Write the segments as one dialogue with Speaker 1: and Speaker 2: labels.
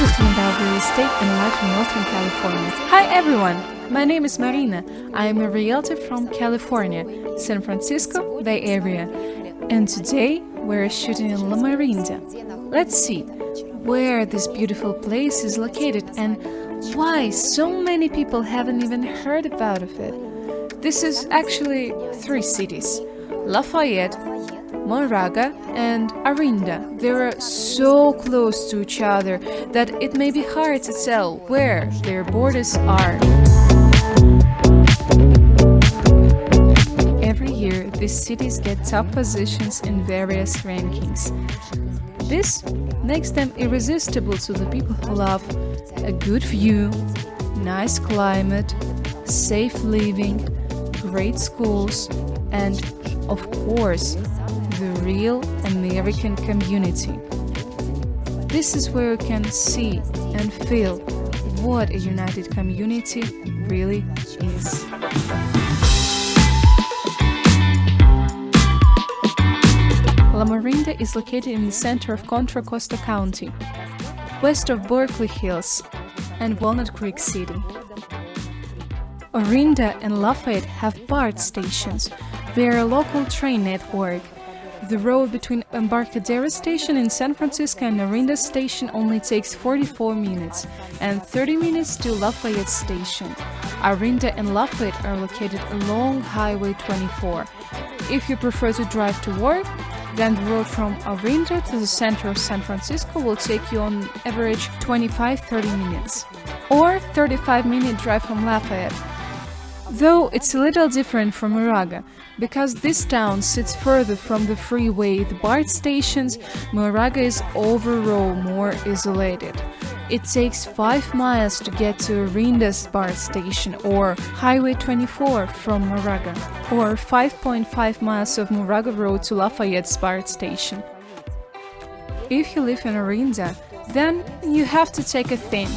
Speaker 1: everything about real estate and life in Northern California. Hi everyone! My name is Marina. I am a realtor from California, San Francisco Bay Area. And today we're shooting in Lamorinda. Let's see where this beautiful place is located and why so many people haven't even heard about it. This is actually 3 cities: Lafayette, Moraga and Orinda. They are so close to each other that it may be hard to tell where their borders are. Every year, these cities get top positions in various rankings. This makes them irresistible to the people who love a good view, nice climate, safe living, great schools, and, of course, the real American community. This is where you can see and feel what a united community really is. Lamorinda is located in the center of Contra Costa County, west of Berkeley Hills and Walnut Creek City. Orinda and Lafayette have BART stations. They are a local train network. The road between Embarcadero Station in San Francisco and Orinda Station only takes 44 minutes, and 30 minutes to Lafayette Station. Orinda and Lafayette are located along Highway 24. If you prefer to drive to work, then the road from Orinda to the center of San Francisco will take you on average 25-30 minutes, or 35-minute drive from Lafayette. Though it's a little different from Moraga, because this town sits further from the freeway, the BART stations, Moraga is overall more isolated. It takes 5 miles to get to Orinda's BART station or Highway 24 from Moraga, or 5.5 miles of Moraga Road to Lafayette's BART station. If you live in Orinda, then you have to take a thin,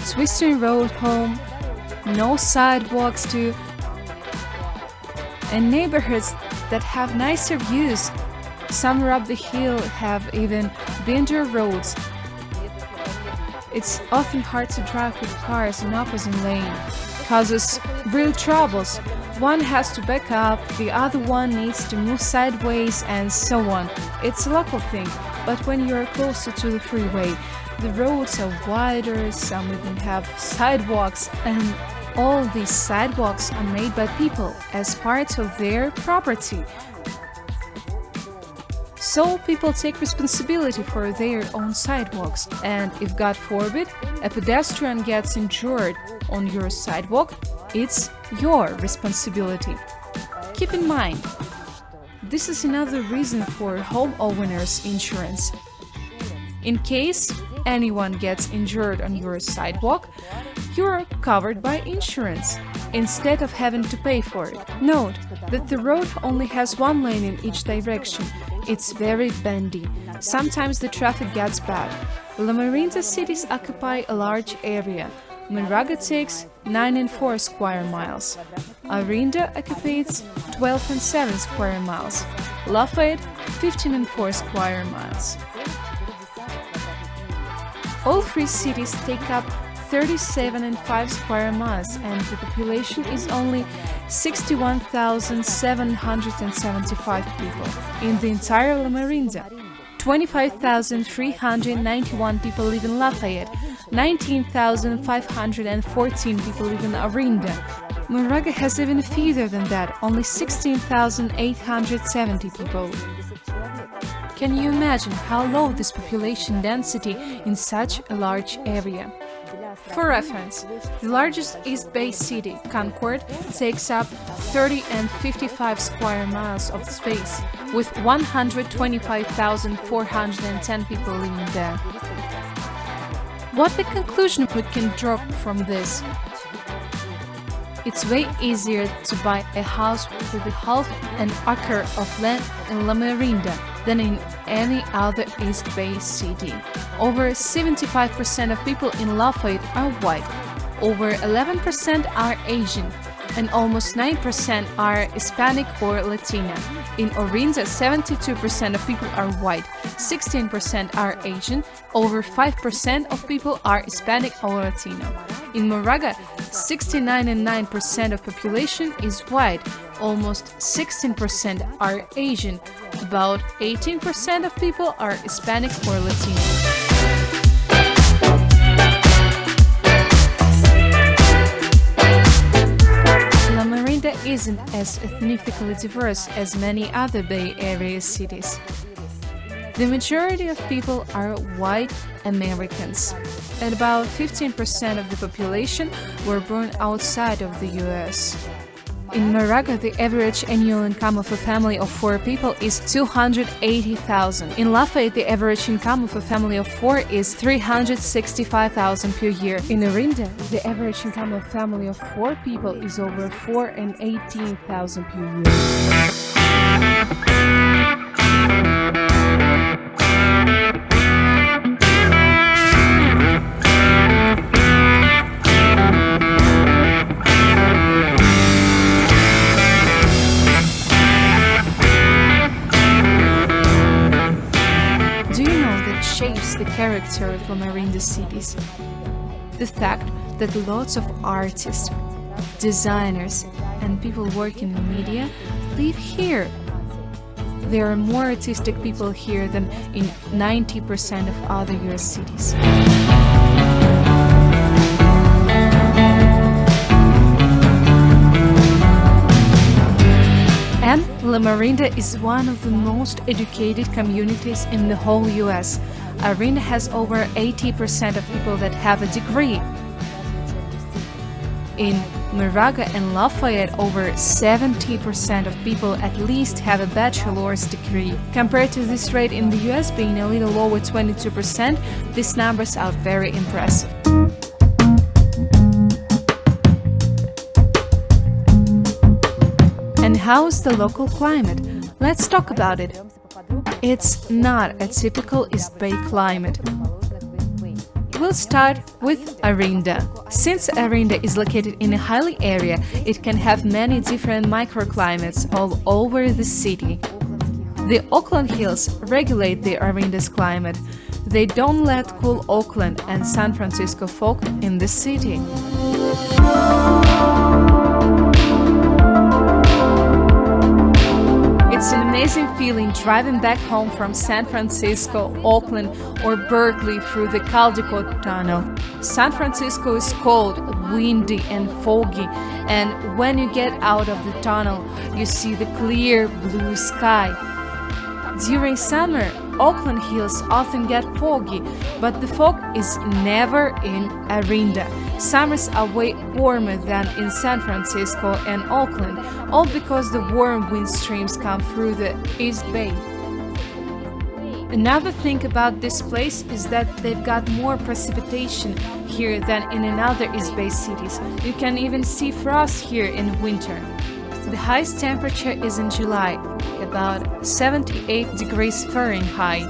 Speaker 1: twisting road home, no sidewalks to, and neighborhoods that have nicer views. Somewhere up the hill have even winter roads. It's often hard to drive with cars in opposite lane. Causes real troubles. One has to back up, the other one needs to move sideways, and so on. It's a local thing, but when you're closer to the freeway, the roads are wider, some even have sidewalks, and all these sidewalks are made by people as part of their property. So people take responsibility for their own sidewalks, and if God forbid a pedestrian gets injured on your sidewalk, it's your responsibility. Keep in mind, this is another reason for homeowners insurance. In case anyone gets injured on your sidewalk, you're covered by insurance, instead of having to pay for it. Note that the road only has 1 lane in each direction. It's very bendy. Sometimes the traffic gets bad. Lamorinda cities occupy a large area. Moraga takes 9.4 square miles. Orinda occupies 12.7 square miles. Lafayette 15.4 square miles. All 3 cities take up 37.5 square miles, and the population is only 61,775 people. In the entire Lamorinda, 25,391 people live in Lafayette, 19,514 people live in Orinda. Moraga has even fewer than that, only 16,870 people. Can you imagine how low this population density in such a large area? For reference, the largest East Bay city, Concord, takes up 30 and 55 square miles of space, with 125,410 people living there. What the conclusion we can draw from this? It's way easier to buy a house with a half an acre of land in Lamorinda than in any other East Bay city. Over 75% of people in Lafayette are white. Over 11% are Asian. and almost 9% are Hispanic or Latino. In Orinda, 72% of people are white, 16% are Asian, over 5% of people are Hispanic or Latino. In Moraga, 69.9% of population is white, almost 16% are Asian, about 18% of people are Hispanic or Latino. Lamorinda isn't as ethnically diverse as many other Bay Area cities. The majority of people are white Americans, and about 15% of the population were born outside of the US. In Moraga, the average annual income of a family of 4 people is $280,000. In Lafayette, the average income of a family of 4 is $365,000 per year. In Orinda, the average income of a family of 4 people is over $418,000 per year. Shapes the character of Lamorinda cities. The fact that lots of artists, designers, and people working in media live here. There are more artistic people here than in 90% of other US cities. And Lamorinda is one of the most educated communities in the whole US. Orinda has over 80% of people that have a degree. In Moraga and Lafayette, over 70% of people at least have a bachelor's degree. Compared to this rate in the US being a little over 22%, these numbers are very impressive. And how's the local climate? Let's talk about it. It's not a typical East Bay climate. We'll start with Orinda. Since Orinda is located in a hilly area, it can have many different microclimates all over the city. The Oakland Hills regulate the Orinda's climate. They don't let cool Oakland and San Francisco folk in the city. It's an amazing feeling driving back home from San Francisco, Oakland, or Berkeley through the Caldecott Tunnel. San Francisco is cold, windy, and foggy, and when you get out of the tunnel, you see the clear blue sky. During summer, Oakland Hills often get foggy, but the fog is never in Orinda. Summers are way warmer than in San Francisco and Oakland, all because the warm wind streams come through the East Bay. Another thing about this place is that they've got more precipitation here than in another East Bay cities. You can even see frost here in winter. The highest temperature is in July, about 78 degrees Fahrenheit.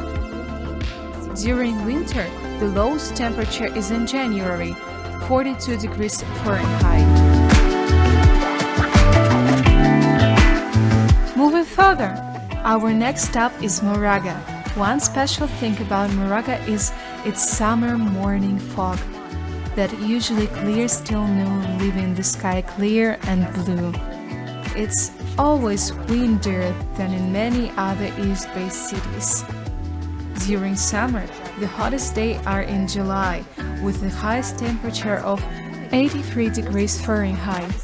Speaker 1: During winter, the lowest temperature is in January, 42 degrees Fahrenheit. Moving further, our next stop is Moraga. One special thing about Moraga is its summer morning fog that usually clears till noon, leaving the sky clear and blue. It's always windier than in many other East Bay cities. During summer, the hottest days are in July, with the highest temperature of 83 degrees Fahrenheit.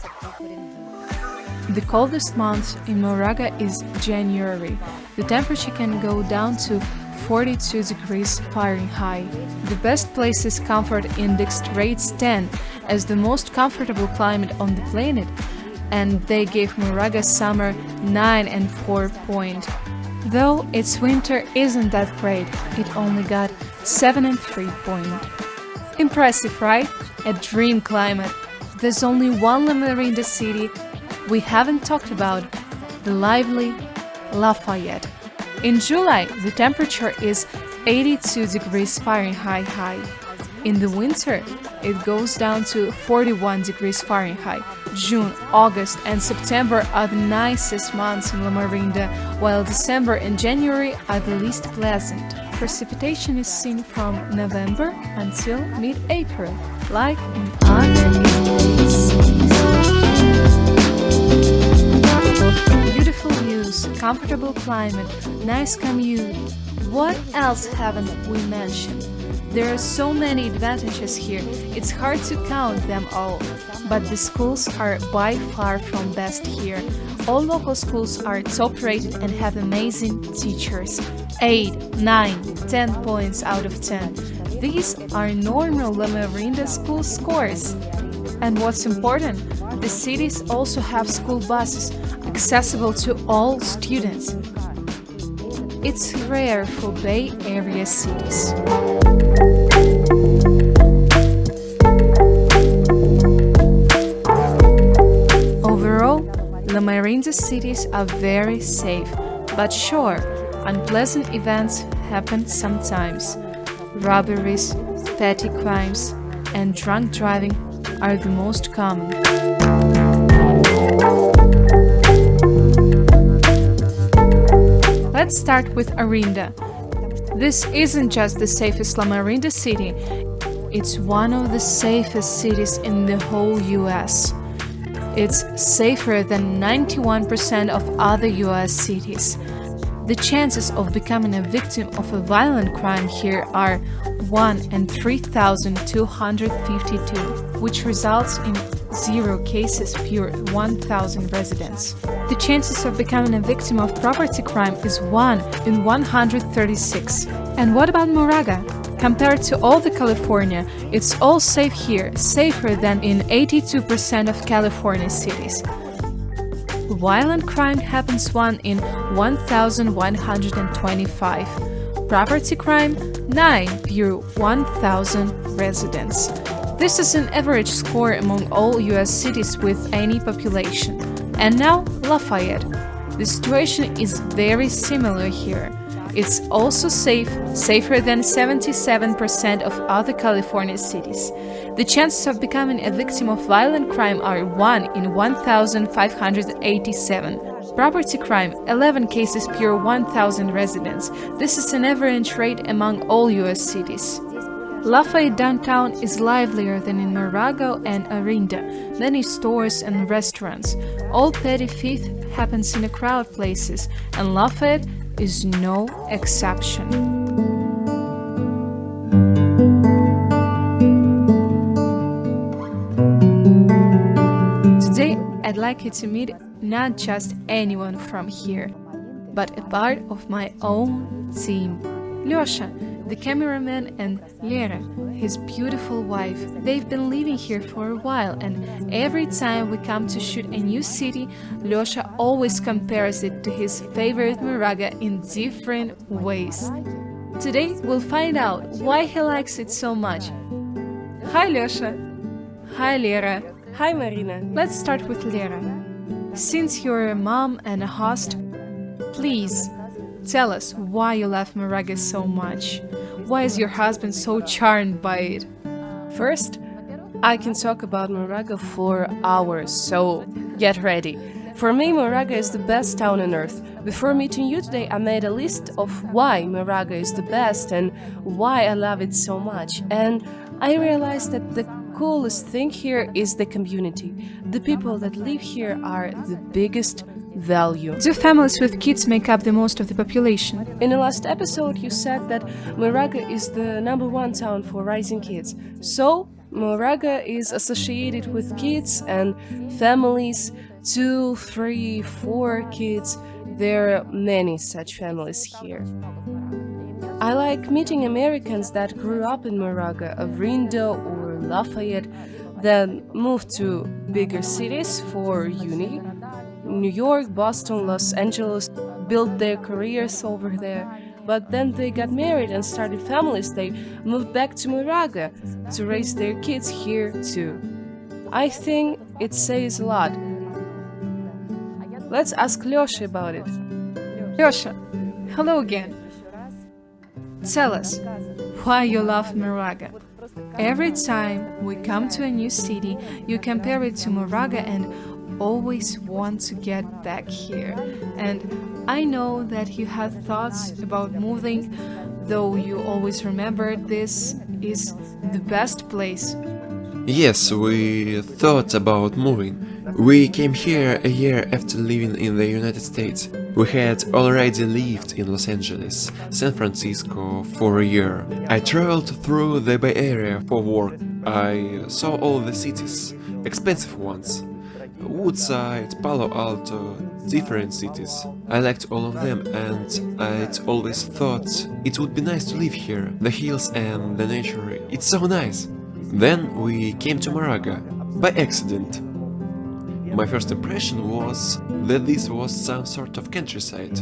Speaker 1: The coldest month in Moraga is January. The temperature can go down to 42 degrees Fahrenheit. The best places comfort indexed rates 10 as the most comfortable climate on the planet, and they gave Moraga summer 9 and 4 point. Though its winter isn't that great, it only got 7 and 3 point. Impressive, right? A dream climate. There's only one Lamorinda city we haven't talked about, the lively Lafayette. In July, the temperature is 82 degrees Fahrenheit high. In the winter, it goes down to 41 degrees Fahrenheit. June, August, and September are the nicest months in Lamorinda, while December and January are the least pleasant. Precipitation is seen from November until mid-April, like in other cities. Beautiful views, comfortable climate, nice commute. What else haven't we mentioned? There are so many advantages here, it's hard to count them all. But the schools are by far from best here. All local schools are top rated and have amazing teachers. 8, 9, 10 points out of 10. These are normal Lamorinda school scores. And what's important, the cities also have school buses accessible to all students. It's rare for Bay Area cities. Overall, Lamorinda cities are very safe, but sure, unpleasant events happen sometimes. Robberies, petty crimes, and drunk driving are the most common. Let's start with Orinda. This isn't just the safest Lamorinda city, it's one of the safest cities in the whole US. It's safer than 91% of other US cities. The chances of becoming a victim of a violent crime here are 1 in 3,252, which results in 0 cases per 1,000 residents. The chances of becoming a victim of property crime is 1 in 136. And what about Moraga? Compared to all the California, it's all safe here, safer than in 82% of California cities. Violent crime happens 1 in 1,125. Property crime, 9 per 1,000 residents. This is an average score among all US cities with any population. And now, Lafayette. The situation is very similar here. It's also safe, safer than 77% of other California cities. The chances of becoming a victim of violent crime are 1 in 1,587. Property crime, 11 cases per 1,000 residents. This is an average rate among all US cities. Lafayette downtown is livelier than in Moraga and Orinda. Many stores and restaurants. All petty theft happens in crowded places, and Lafayette is no exception. Today, I'd like you to meet not just anyone from here, but a part of my own team. Lyosha, the cameraman, and Lera, his beautiful wife. They've been living here for a while, and every time we come to shoot a new city, Lyosha always compares it to his favorite Moraga in different ways. Today, we'll find out why he likes it so much. Hi, Lyosha. Hi, Lera.
Speaker 2: Hi, Marina.
Speaker 1: Let's start with Lera. Since you're a mom and a host, please tell us why you love Moraga so much. Why is your husband so charmed by it?
Speaker 2: First, I can talk about Moraga for hours, so get ready. For me, Moraga is the best town on earth. Before meeting you today, I made a list of why Moraga is the best and why I love it so much. And I realized that the coolest thing here is the community. The people that live here are the biggest value.
Speaker 1: Do families with kids make up the most of the population?
Speaker 2: In the last episode, you said that Moraga is the #1 town for raising kids. So, Moraga is associated with kids and families, 2, 3, 4 kids. There are many such families here. I like meeting Americans that grew up in Moraga, Orinda or Lafayette, then moved to bigger cities for uni. New York, Boston, Los Angeles, built their careers over there. But then they got married and started families. They moved back to Moraga to raise their kids here too. I think it says a lot. Let's ask Lyosha about it.
Speaker 1: Lyosha, hello again. Tell us why you love Moraga. Every time we come to a new city, you compare it to Moraga and always want to get back here. And I know that you had thoughts about moving, though you always remembered this is the best place.
Speaker 3: Yes, we thought about moving. We came here a year after living in the United States. We had already lived in Los Angeles, San Francisco for a year. I traveled through the Bay Area for work. I saw all the cities, expensive ones. Woodside, Palo Alto, different cities. I liked all of them and I'd always thought it would be nice to live here. The hills and the nature, it's so nice. Then we came to Moraga, by accident. My first impression was that this was some sort of countryside.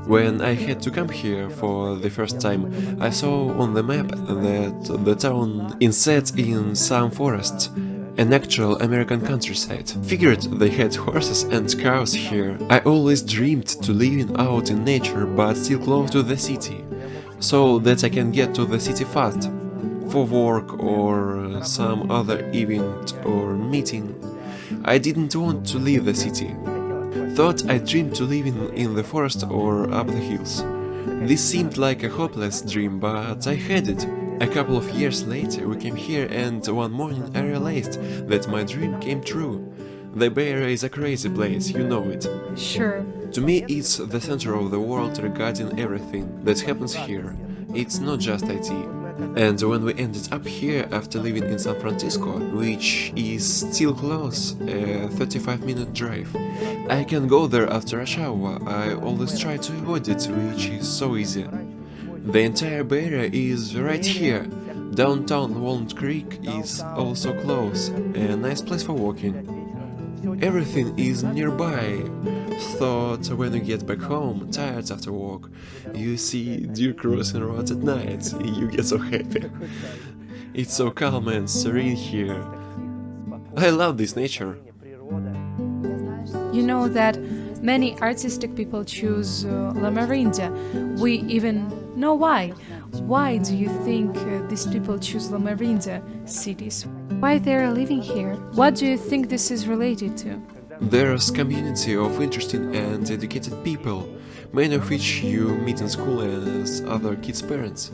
Speaker 3: When I had to come here for the first time, I saw on the map that the town is set in some forest, an actual American countryside. Figured they had horses and cows here. I always dreamed to living out in nature but still close to the city, so that I can get to the city fast, for work or some other event or meeting. I didn't want to leave the city. Thought I dreamed to live in the forest or up the hills. This seemed like a hopeless dream, but I had it. A couple of years later we came here and one morning I realized that my dream came true. The Bay Area is a crazy place, you know it.
Speaker 1: Sure.
Speaker 3: To me it's the center of the world regarding everything that happens here. It's not just IT. And when we ended up here after living in San Francisco, which is still close, a 35-minute drive, I can go there after rush hour. I always try to avoid it, which is so easy. The entire Bay Area is right here. Downtown Walnut Creek is also close, a nice place for walking. Everything is nearby. Thought when you get back home, tired after work, you see deer crossing roads at night, you get so happy. It's so calm and serene here. I love this nature.
Speaker 1: You know that many artistic people choose Lamorinda. We even know why. Why do you think these people choose Lamorinda cities? Why they are living here? What do you think this is related to?
Speaker 3: There's community of interesting and educated people, many of which you meet in school as other kids' parents.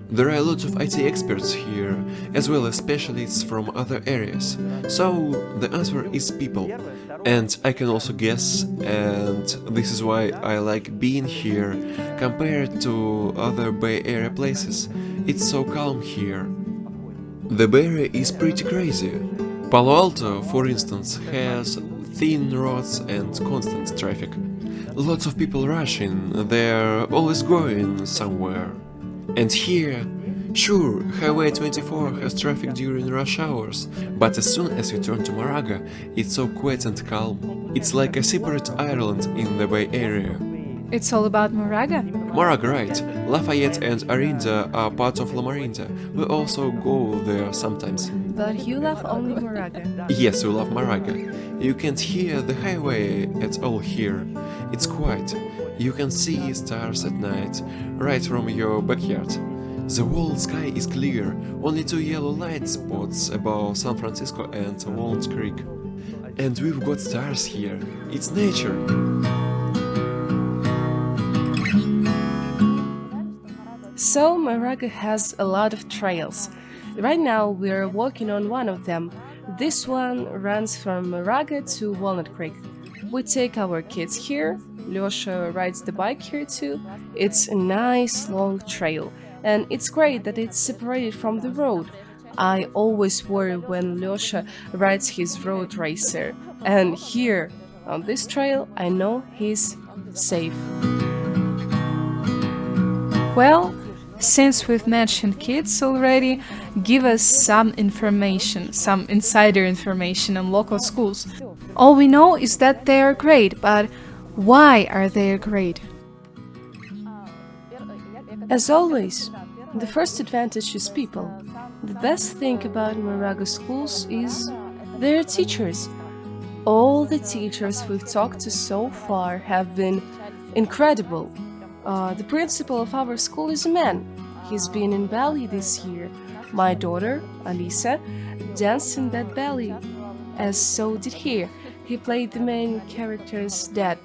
Speaker 3: There are a lot of IT experts here, as well as specialists from other areas. So the answer is people. And I can also guess, and this is why I like being here compared to other Bay Area places. It's so calm here. The Bay Area is pretty crazy. Palo Alto, for instance, has thin roads and constant traffic. Lots of people rushing, they're always going somewhere. And here, sure, Highway 24 has traffic during rush hours, but as soon as you turn to Moraga, it's so quiet and calm. It's like a separate island in the Bay Area.
Speaker 1: It's all about Moraga?
Speaker 3: Moraga, right. Lafayette and Orinda are part of Lamorinda. We also go there sometimes.
Speaker 2: But you love only Moraga.
Speaker 3: Yes, we love Moraga. You can't hear the highway at all here. It's quiet. You can see stars at night, right from your backyard. The whole sky is clear, only two yellow light spots above San Francisco and Walnut Creek. And we've got stars here. It's nature.
Speaker 2: So Moraga has a lot of trails. Right now we're walking on one of them. This one runs from Moraga to Walnut Creek. We take our kids here. Lyosha rides the bike here too. It's a nice long trail, and it's great that it's separated from the road. I always worry when Lyosha rides his road racer, and here on this trail I know he's safe.
Speaker 1: Well, since we've mentioned kids already, give us some information, some insider information on local schools. All we know is that they are great, but why are they great?
Speaker 2: As always, the first advantage is people. The best thing about Moraga schools is their teachers. All the teachers we've talked to so far have been incredible. The principal of our school is a man. He's been in Bali this year. My daughter, Alisa, danced in that ballet, as so did he. He played the main character's dad.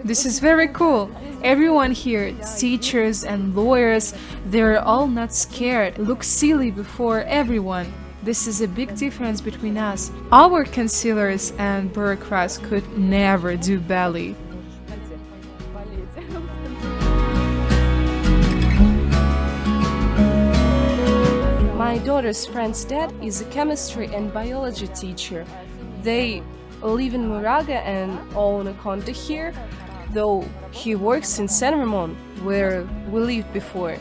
Speaker 1: This is very cool. Everyone here, teachers and lawyers, they're all not scared, look silly before everyone. This is a big difference between us. Our concealers and bureaucrats could never do ballet.
Speaker 2: My daughter's friend's dad is a chemistry and biology teacher. They live in Moraga and own a condo here, though he works in San Ramon, where we lived before.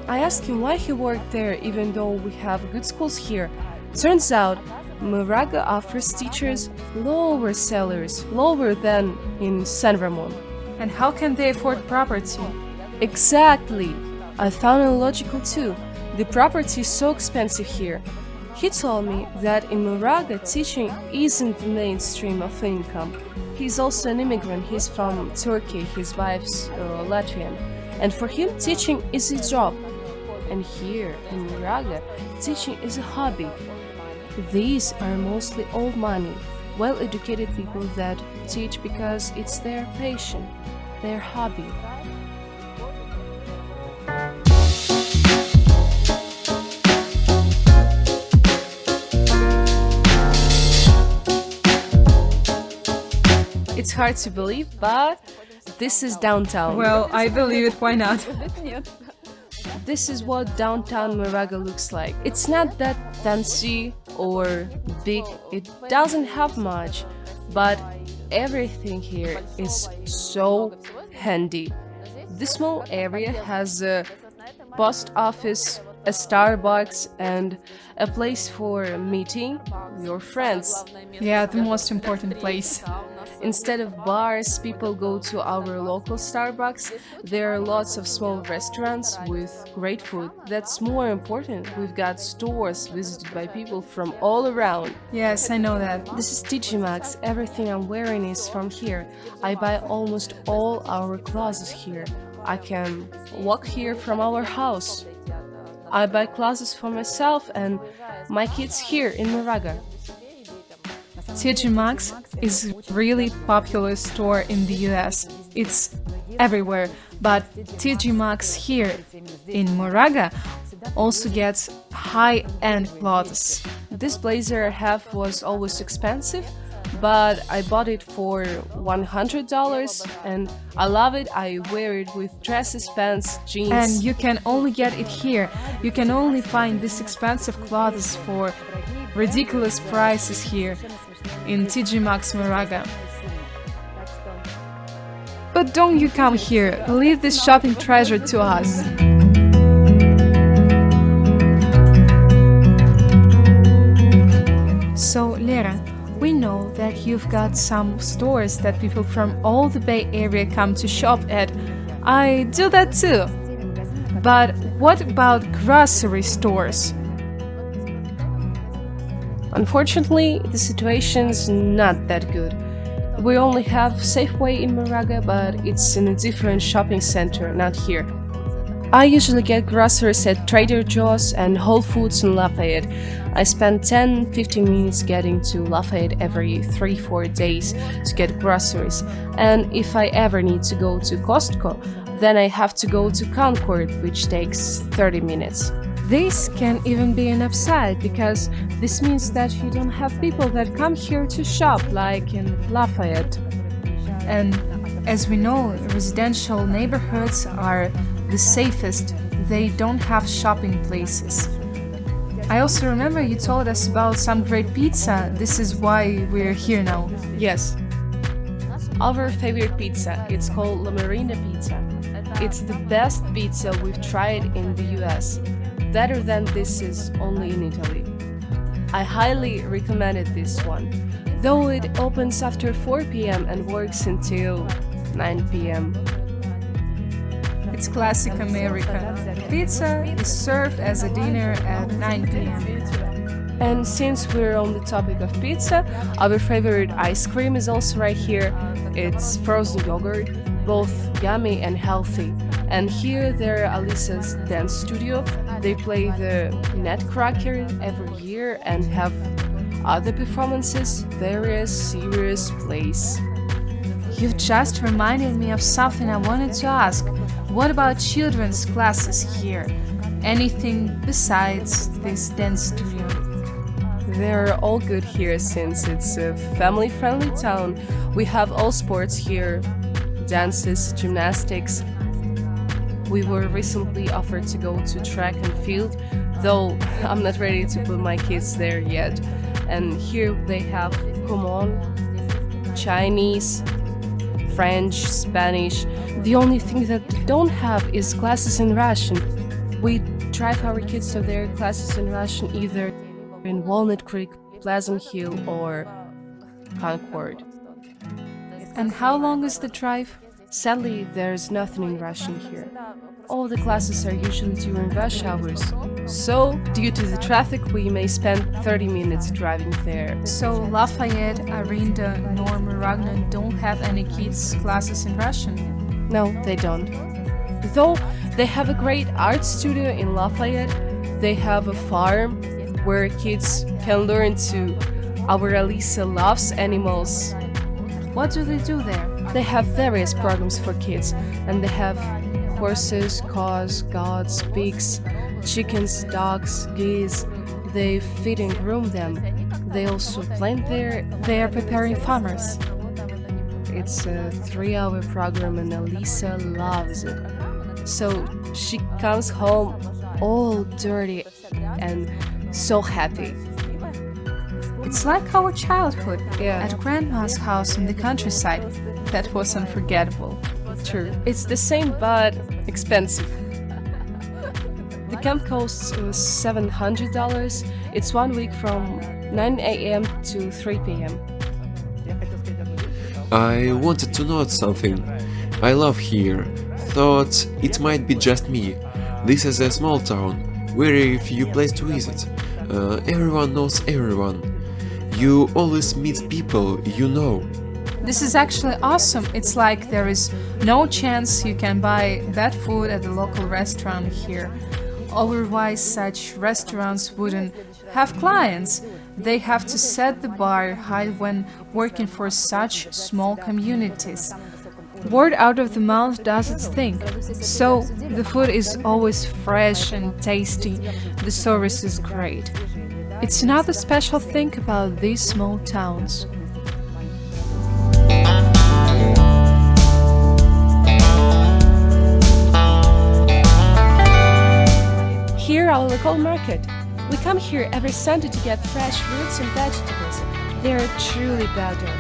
Speaker 2: I asked him why he worked there even though we have good schools here. Turns out, Moraga offers teachers lower salaries, lower than in San Ramon.
Speaker 1: And how can they afford property?
Speaker 2: Exactly! I found it logical too. The property is so expensive here. He told me that in Moraga, teaching isn't the mainstream of income. He's also an immigrant. He's from Turkey. His wife's Latvian. And for him, teaching is a job. And here in Moraga, teaching is a hobby. These are mostly old money, well-educated people that teach because it's their passion, their hobby. It's hard to believe, but this is downtown.
Speaker 1: Well, I believe it, why not?
Speaker 2: This is what downtown Moraga looks like. It's not that fancy or big, it doesn't have much, but everything here is so handy. This small area has a post office, a Starbucks, and a place for meeting your friends.
Speaker 1: Yeah, the most important place.
Speaker 2: Instead of bars, people go to our local Starbucks. There are lots of small restaurants with great food. That's more important. We've got stores visited by people from all around.
Speaker 1: Yes, I know that.
Speaker 2: This is TG Maxx. Everything I'm wearing is from here. I buy almost all our clothes here. I can walk here from our house. I buy clothes for myself and my kids here in Moraga.
Speaker 1: TG Maxx is a really popular store in the US. It's everywhere, but TG Maxx here in Moraga also gets high-end clothes.
Speaker 2: This blazer I have was always expensive, but I bought it for $100 and I love it. I wear it with dresses, pants, jeans.
Speaker 1: And you can only get it here. You can only find this expensive clothes for ridiculous prices here in TG Maxx Moraga. But don't you come here, leave this shopping treasure to us. So, Lera, we know that you've got some stores that people from all the Bay Area come to shop at. I do that too. But what about grocery stores?
Speaker 2: Unfortunately, the situation's not that good. We only have Safeway in Moraga, but it's in a different shopping center, not here. I usually get groceries at Trader Joe's and Whole Foods in Lafayette. I spend 10-15 minutes getting to Lafayette every 3-4 days to get groceries. And if I ever need to go to Costco, then I have to go to Concord, which takes 30 minutes. This can even be an upside because this means that you don't have people that come here to shop like in Lafayette.
Speaker 1: And as we know, residential neighborhoods are the safest. They don't have shopping places. I also remember you told us about some great pizza. This is why we're here now.
Speaker 2: Yes. Our favorite pizza, it's called Lamorinda pizza. It's the best pizza we've tried in the US. Better than this is only in Italy. I highly recommended this one, though it opens after 4 p.m. and works until 9 p.m.
Speaker 1: It's classic American. Pizza is served as a dinner at 9 p.m.
Speaker 2: And since we're on the topic of pizza, our favorite ice cream is also right here. It's frozen yogurt, both yummy and healthy. And here there Alisa's dance studio. They play the Nutcracker every year and have other performances, various serious plays.
Speaker 1: You've just reminded me of something I wanted to ask. What about children's classes here? Anything besides this dance studio?
Speaker 2: They're all good here since it's a family-friendly town. We have all sports here, dances, gymnastics. We were recently offered to go to track and field, though I'm not ready to put my kids there yet. And here they have commute, Chinese, French, Spanish. The only thing that they don't have is classes in Russian. We drive our kids to their classes in Russian either in Walnut Creek, Pleasant Hill, or Concord.
Speaker 1: And how long is the drive?
Speaker 2: Sadly, there's nothing in Russian here. All the classes are usually during rush hours. So, due to the traffic, we may spend 30 minutes driving there.
Speaker 1: So Lafayette, Orinda, nor Moraga don't have any kids' classes in Russian?
Speaker 2: No, they don't. Though they have a great art studio in Lafayette, they have a farm where kids can learn to. Our Alisa loves animals.
Speaker 1: What do they do there?
Speaker 2: They have various programs for kids, and they have horses, cows, goats, pigs, chickens, dogs, geese. They feed and groom them. They also plant there.
Speaker 1: They are preparing farmers.
Speaker 2: It's a 3-hour program and Alisa loves it. So she comes home all dirty and so happy.
Speaker 1: It's like our childhood
Speaker 2: Yeah.
Speaker 1: at Grandma's house in the countryside. That was unforgettable.
Speaker 2: True. It's the same but expensive. The camp costs $700. It's 1 week from 9 a.m. to 3 p.m.
Speaker 3: I wanted to note something. I love here. Thought it might be just me. This is a small town, very few places to visit. Everyone knows everyone. You always meet people you know.
Speaker 1: This is actually awesome. It's like there is no chance you can buy bad food at the local restaurant here. Otherwise, such restaurants wouldn't have clients. They have to set the bar high when working for such small communities. Word out of the mouth does its thing. So, the food is always fresh and tasty. The service is great. It's another special thing about these small towns.
Speaker 2: Here, our local market. We come here every Sunday to get fresh fruits and vegetables. They are truly better.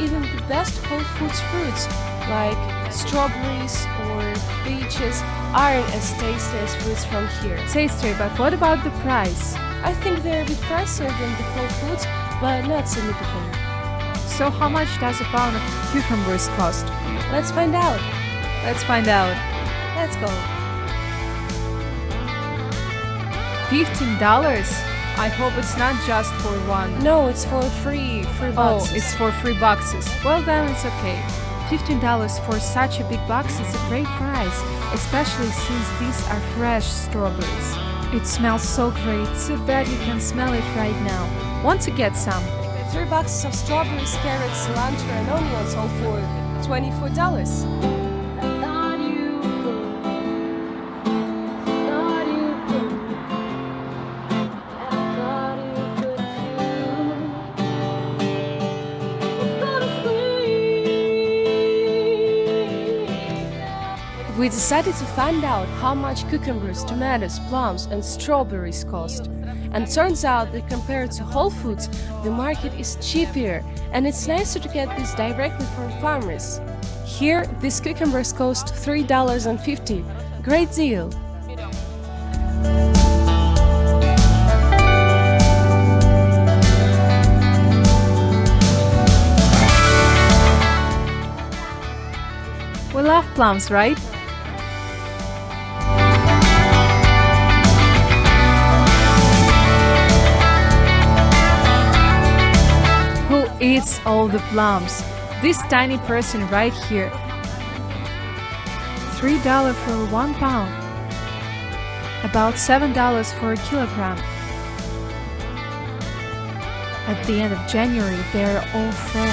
Speaker 2: Even the best whole foods fruits, like strawberries or peaches, aren't as tasty as fruits from here.
Speaker 1: Tasty, but what about the price?
Speaker 2: I think they're a bit pricier than the whole foods, but not significant.
Speaker 1: So how much does a pound of cucumbers cost?
Speaker 2: Let's find out.
Speaker 1: Let's find out.
Speaker 2: Let's go.
Speaker 1: $15? I hope it's not just for one.
Speaker 2: No, it's for free
Speaker 1: Oh,
Speaker 2: boxes.
Speaker 1: it's for 3 boxes. Well, then it's okay. $15 for such a big box is a great price, especially since these are fresh strawberries. It smells so great, too bad you can smell it right now. Want to get some?
Speaker 2: 3 boxes of strawberries, carrots, cilantro, and onions, all for $24. We decided to find out how much cucumbers, tomatoes, plums, and strawberries cost. And turns out that compared to Whole Foods, the market is cheaper, and it's nicer to get this directly from farmers. Here, these cucumbers cost $3.50. Great deal!
Speaker 1: We love plums, right? Who eats all the plums? This tiny person right here. $3 for 1 pound, about $7 for a kilogram. At the end of January, they're all fresh.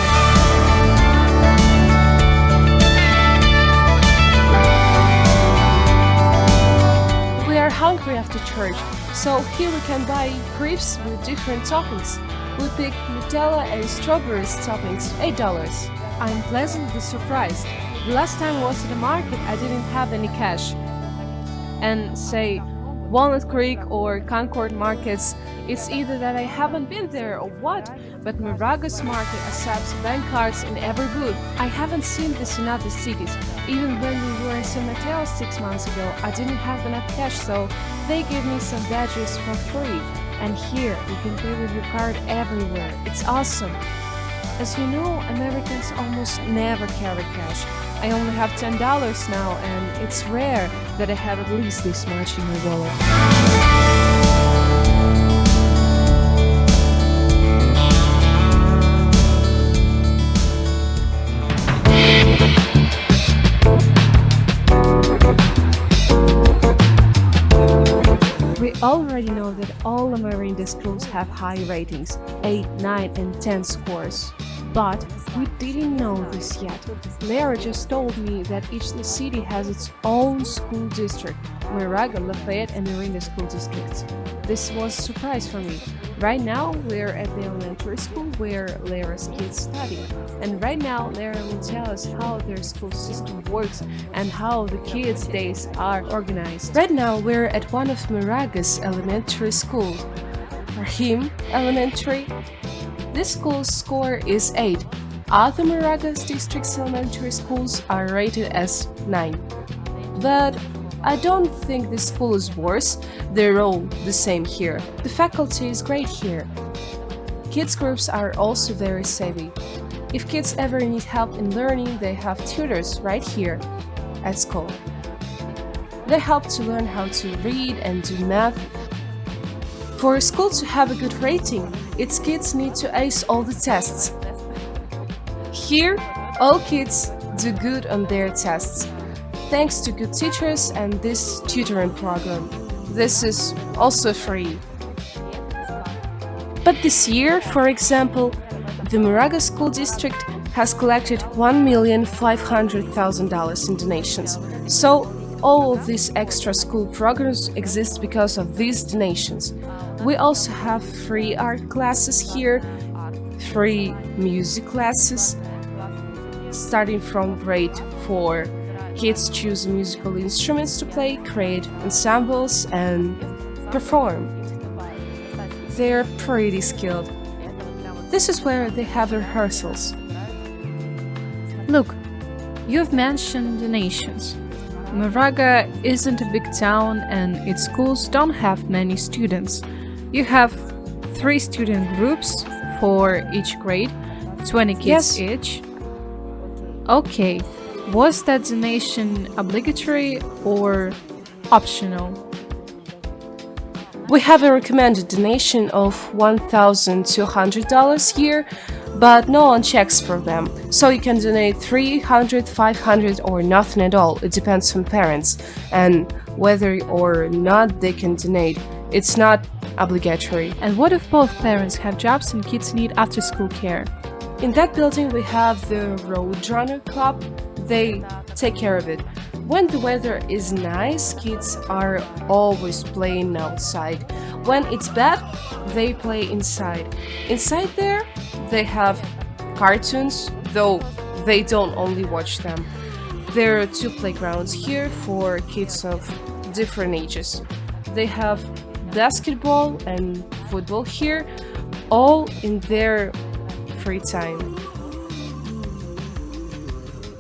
Speaker 2: We are hungry after church, so here we can buy crepes with different toppings. We picked Nutella and strawberries toppings, $8.
Speaker 1: I'm pleasantly surprised. The last time I was at the market, I didn't have any cash. And say, Walnut Creek or Concord markets, it's either that I haven't been there or what, but Moraga's market accepts bank cards in every booth. I haven't seen this in other cities. Even when we were in San Mateo 6 months ago, I didn't have enough cash, so they gave me some badges for free. And here, you can pay with your card everywhere. It's awesome. As you know, Americans almost never carry cash. I only have $10 now, and it's rare that I have at least this much in my wallet. We already know that all Lamorinda schools have high ratings, 8, 9 and 10 scores. But we didn't know this yet. Lera just told me that each city has its own school district, Moraga, Lafayette and Orinda school districts. This was a surprise for me. Right now we're at the elementary school where Lera's kids study. And right now Lera will tell us how their school system works and how the kids' days are organized. Right now we're at one of Moraga's elementary schools, Rahim Elementary. This school's score is 8. Other Moraga's district's elementary schools are rated as 9. But I don't think this school is worse, they're all the same here. The faculty is great here. Kids groups are also very savvy. If kids ever need help in learning, they have tutors right here at school. They help to learn how to read and do math. For a school to have a good rating, its kids need to ace all the tests. Here, all kids do good on their tests, thanks to good teachers and this tutoring program. This is also free. But this year, for example, the Moraga School District has collected $1,500,000 in donations. So all of these extra school programs exist because of these donations. We also have free art classes here, free music classes, starting from grade 4. Kids choose musical instruments to play, create ensembles, and perform. They're pretty skilled. This is where they have rehearsals. Look, you've mentioned donations. Moraga isn't a big town and its schools don't have many students. You have 3 student groups for each grade, 20 kids each. Okay, was that donation obligatory or optional?
Speaker 2: We have a recommended donation of $1,200 a year, but no one checks for them. So you can donate $300, $500 or nothing at all. It depends on parents and whether or not they can donate. It's not obligatory.
Speaker 1: And what if both parents have jobs and kids need after-school care?
Speaker 2: In that building we have the Roadrunner Club. They take care of it. When the weather is nice, kids are always playing outside. When it's bad, they play inside. Inside there, they have cartoons, though they don't only watch them. There are 2 playgrounds here for kids of different ages. They have basketball and football here, all in their free time.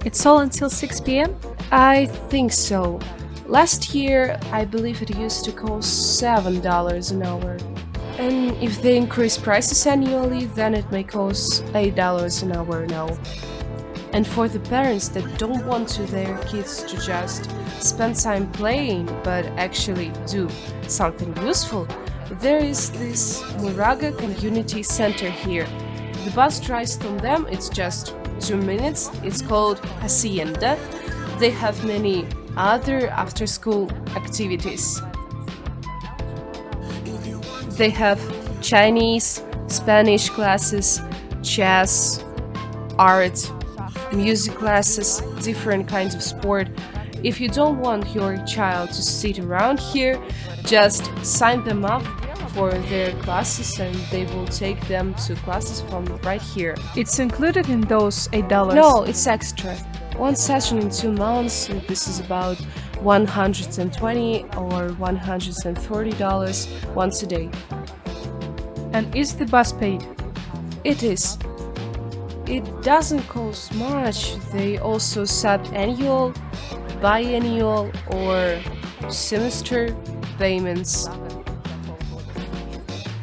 Speaker 1: It's all until 6 p.m.?
Speaker 2: I think so. Last year, I believe it used to cost $7 an hour. And if they increase prices annually, then it may cost $8 an hour now. And for the parents that don't want their kids to just spend time playing, but actually do something useful, there is this Moraga Community Center here. The bus drives from them, it's just 2 minutes. It's called Hacienda. They have many other after-school activities. They have Chinese, Spanish classes, chess, art, music classes, different kinds of sport. If you don't want your child to sit around here, just sign them up for their classes and they will take them to classes from right here.
Speaker 1: It's included in those $8.
Speaker 2: No, it's extra. One session in 2 months, this is about $120 or $130 once a day.
Speaker 1: And is the bus paid?
Speaker 2: It is. It doesn't cost much. They also set annual, biannual or semester payments.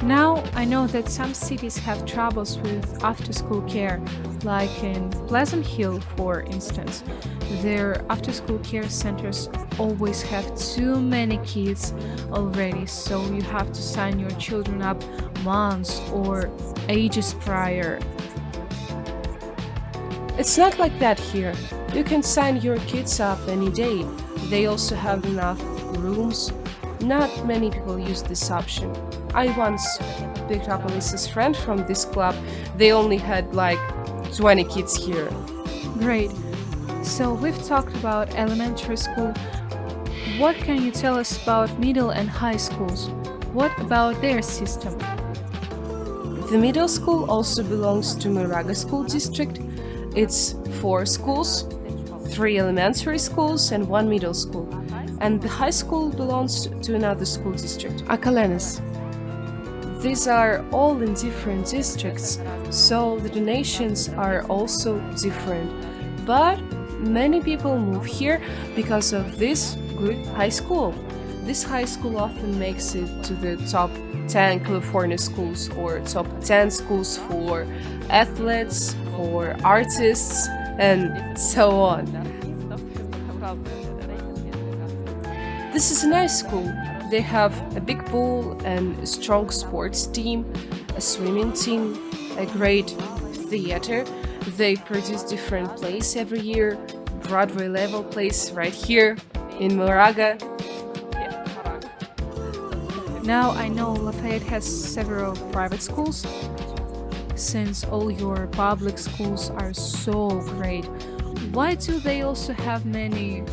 Speaker 1: Now I know that some cities have troubles with after-school care, like in Pleasant Hill, for instance. Their after-school care centers always have too many kids already, so you have to sign your children up months or ages prior.
Speaker 2: It's not like that here. You can sign your kids up any day. They also have enough rooms. Not many people use this option. I once picked up Alyssa's friend from this club. They only had like 20 kids here.
Speaker 1: Great. So we've talked about elementary school. What can you tell us about middle and high schools? What about their system?
Speaker 2: The middle school also belongs to Moraga school district. It's 4 schools, 3 elementary schools and 1 middle school. And the high school belongs to another school district, Acalenes. These are all in different districts, so the donations are also different. But many people move here because of this good high school. This high school often makes it to the top 10 California schools or top 10 schools for athletes, for artists, and so on. This is a nice school. They have a big pool and a strong sports team, a swimming team, a great theater. They produce different plays every year. Broadway level plays right here in Moraga.
Speaker 1: Now I know Lafayette has several private schools. Since all your public schools are so great, why do they also have many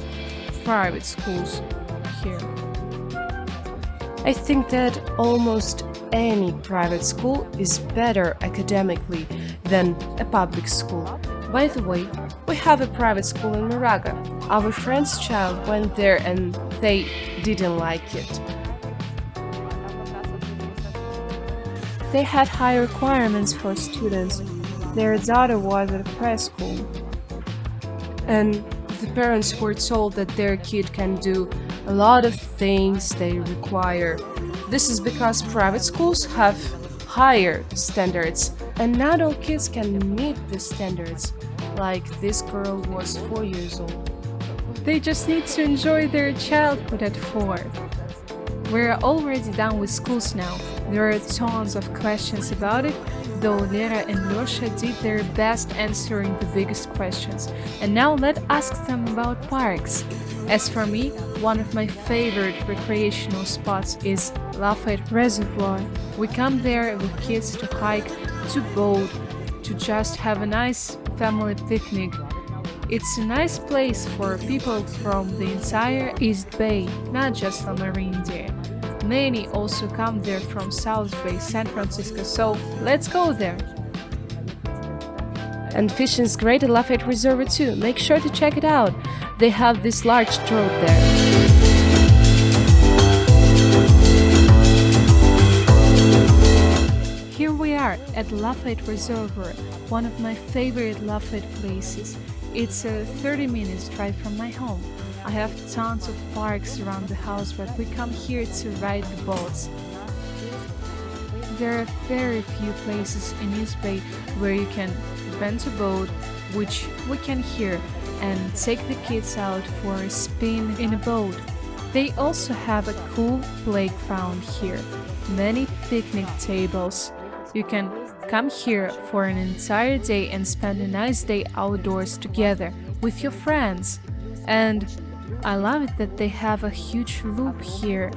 Speaker 1: private schools here?
Speaker 2: I think that almost any private school is better academically than a public school. By the way, we have a private school in Moraga. Our friend's child went there and they didn't like it.
Speaker 1: They had high requirements for students. Their daughter was at a preschool.
Speaker 2: And the parents were told that their kid can do a lot of things they require. This is because private schools have higher standards, and not all kids can meet the standards. Like this girl was 4 years old.
Speaker 1: They just need to enjoy their childhood at 4. We're already done with schools now. There are tons of questions about it, though Lera and Alexey did their best answering the biggest questions. And now let's ask them about parks. As for me, one of my favorite recreational spots is Lafayette Reservoir. We come there with kids to hike, to boat, to just have a nice family picnic. It's a nice place for people from the entire East Bay, not just Lamorinda. Many also come there from South Bay, San Francisco, so let's go there.
Speaker 2: And fishing's great at Lafayette Reservoir too. Make sure to check it out. They have this large trout there.
Speaker 1: Here we are at Lafayette Reservoir, one of my favorite Lafayette places. It's a 30 minutes drive from my home. I have tons of parks around the house, but we come here to ride the boats. There are very few places in East Bay where you can rent a boat, which we can here, and take the kids out for a spin in a boat. They also have a cool playground here, many picnic tables. You can come here for an entire day and spend a nice day outdoors together with your friends. And I love it that they have a huge loop here,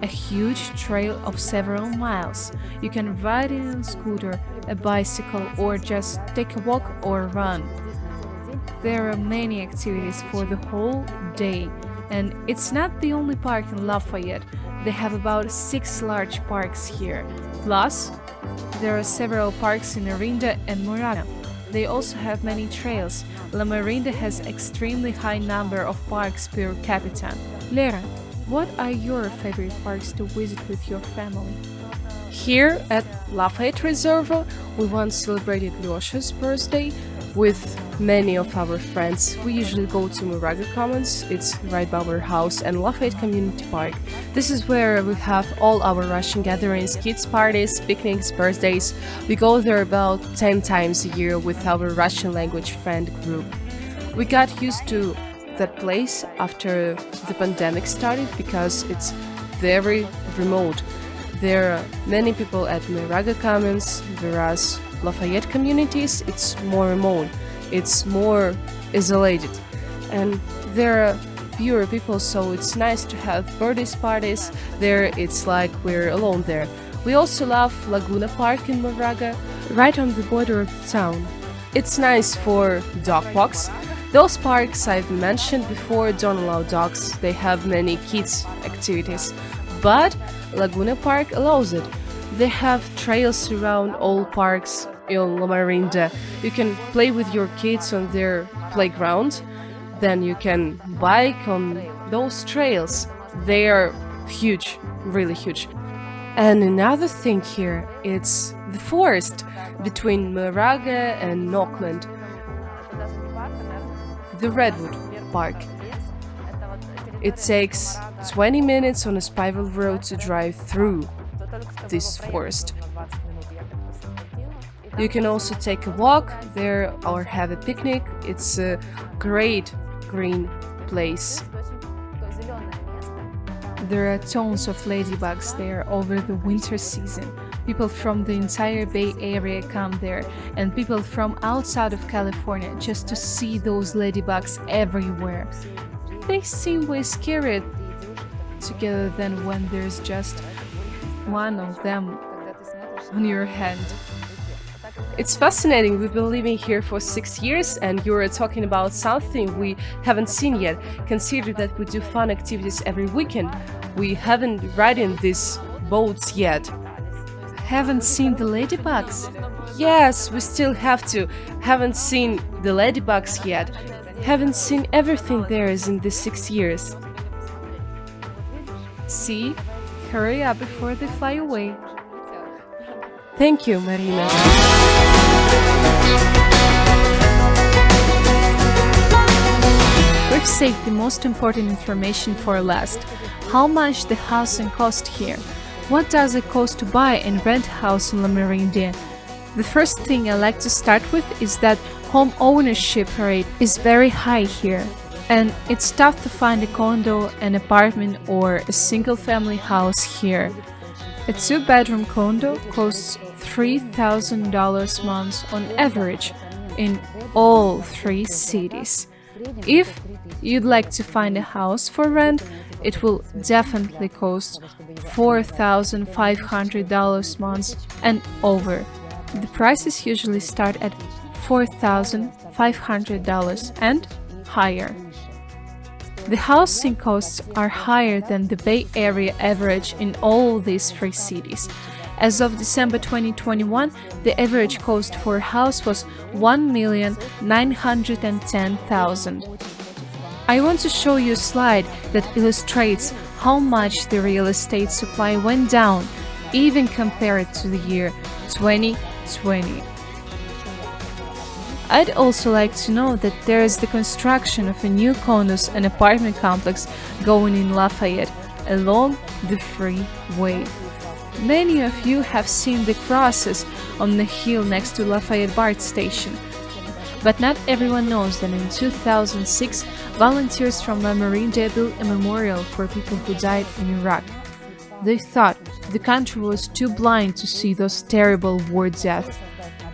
Speaker 1: a huge trail of several miles. You can ride it on a scooter, a bicycle, or just take a walk or run. There are many activities for the whole day, and it's not the only park in Lafayette. They have about 6 large parks here. Plus, there are several parks in Orinda and Moraga. They also have many trails. Lamorinda has extremely high number of parks per capita. Lera, what are your favorite parks to visit with your family?
Speaker 2: Here at Lafayette Reservoir, we once celebrated Lyosha's birthday with many of our friends. We usually go to Moraga Commons, it's right by our house, and Lafayette Community Park. This is where we have all our Russian gatherings, kids' parties, picnics, birthdays. We go there about 10 times a year with our Russian language friend group. We got used to that place after the pandemic started because it's very remote. There are many people at Moraga Commons, whereas Lafayette communities, it's more remote, it's more isolated, and there are fewer people, so it's nice to have birthday parties there. It's like we're alone there. We also love Laguna Park in Moraga, right on the border of the town. It's nice for dog walks. Those parks I've mentioned before don't allow dogs, they have many kids activities, but Laguna Park allows it. They have trails around all parks in Lamorinda. You can play with your kids on their playground, then you can bike on those trails. They are huge, really huge. And another thing here, it's the forest between Moraga and Auckland. The Redwood Park. It takes 20 minutes on a spiral road to drive through this forest. You can also take a walk there or have a picnic. It's a great green place.
Speaker 1: There are tons of ladybugs there over the winter season. People from the entire Bay Area come there, and people from outside of California just to see those ladybugs everywhere. They seem way scarier together than when there's just one of them on your hand.
Speaker 2: It's fascinating. We've been living here for 6 years and you're talking about something we haven't seen yet. Consider that we do fun activities every weekend. We haven't ridden these boats yet.
Speaker 1: Haven't seen the ladybugs?
Speaker 2: Yes, we still have to. Haven't seen the ladybugs yet. Haven't seen everything there is in these 6 years.
Speaker 1: See? Hurry up before they fly away.
Speaker 2: Thank you, Marina.
Speaker 1: We've saved the most important information for last. How much the housing cost here? What does it cost to buy and rent a house in Lamorinda? The first thing I like to start with is that home ownership rate is very high here. And it's tough to find a condo, an apartment or a single-family house here. A 2-bedroom condo costs $3,000 a month on average in all 3 cities. If you'd like to find a house for rent, it will definitely cost $4,500 a month and over. The prices usually start at $4,500 and higher. The housing costs are higher than the Bay Area average in all these 3 cities. As of December 2021, the average cost for a house was $1,910,000. I want to show you a slide that illustrates how much the real estate supply went down, even compared to the year 2020. I'd also like to know that there is the construction of a new condos and apartment complex going in Lafayette along the freeway. Many of you have seen the crosses on the hill next to Lafayette BART station. But not everyone knows that in 2006, volunteers from Lamorinda built a memorial for people who died in Iraq. They thought the country was too blind to see those terrible war deaths.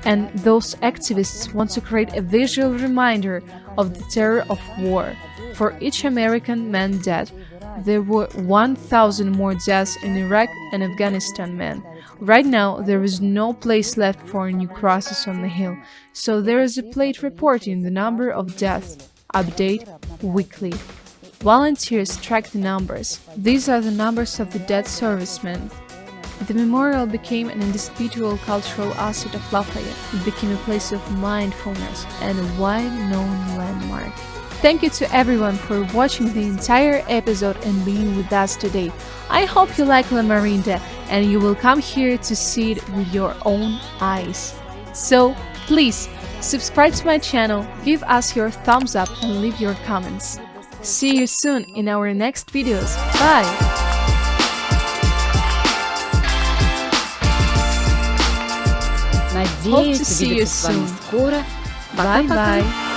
Speaker 1: And those activists want to create a visual reminder of the terror of war. For each American man dead, there were 1,000 more deaths in Iraq and Afghanistan men. Right now, there is no place left for new crosses on the hill, so there is a plate reporting the number of deaths. Update weekly. Volunteers track the numbers. These are the numbers of the dead servicemen. The memorial became an indisputable cultural asset of Lafayette. It became a place of mindfulness and a wide-known landmark. Thank you to everyone for watching the entire episode and being with us today. I hope you like Lamorinda and you will come here to see it with your own eyes. So, please, subscribe to my channel, give us your thumbs up and leave your comments. See you soon in our next videos. Bye! Hope to see you soon. Bye bye.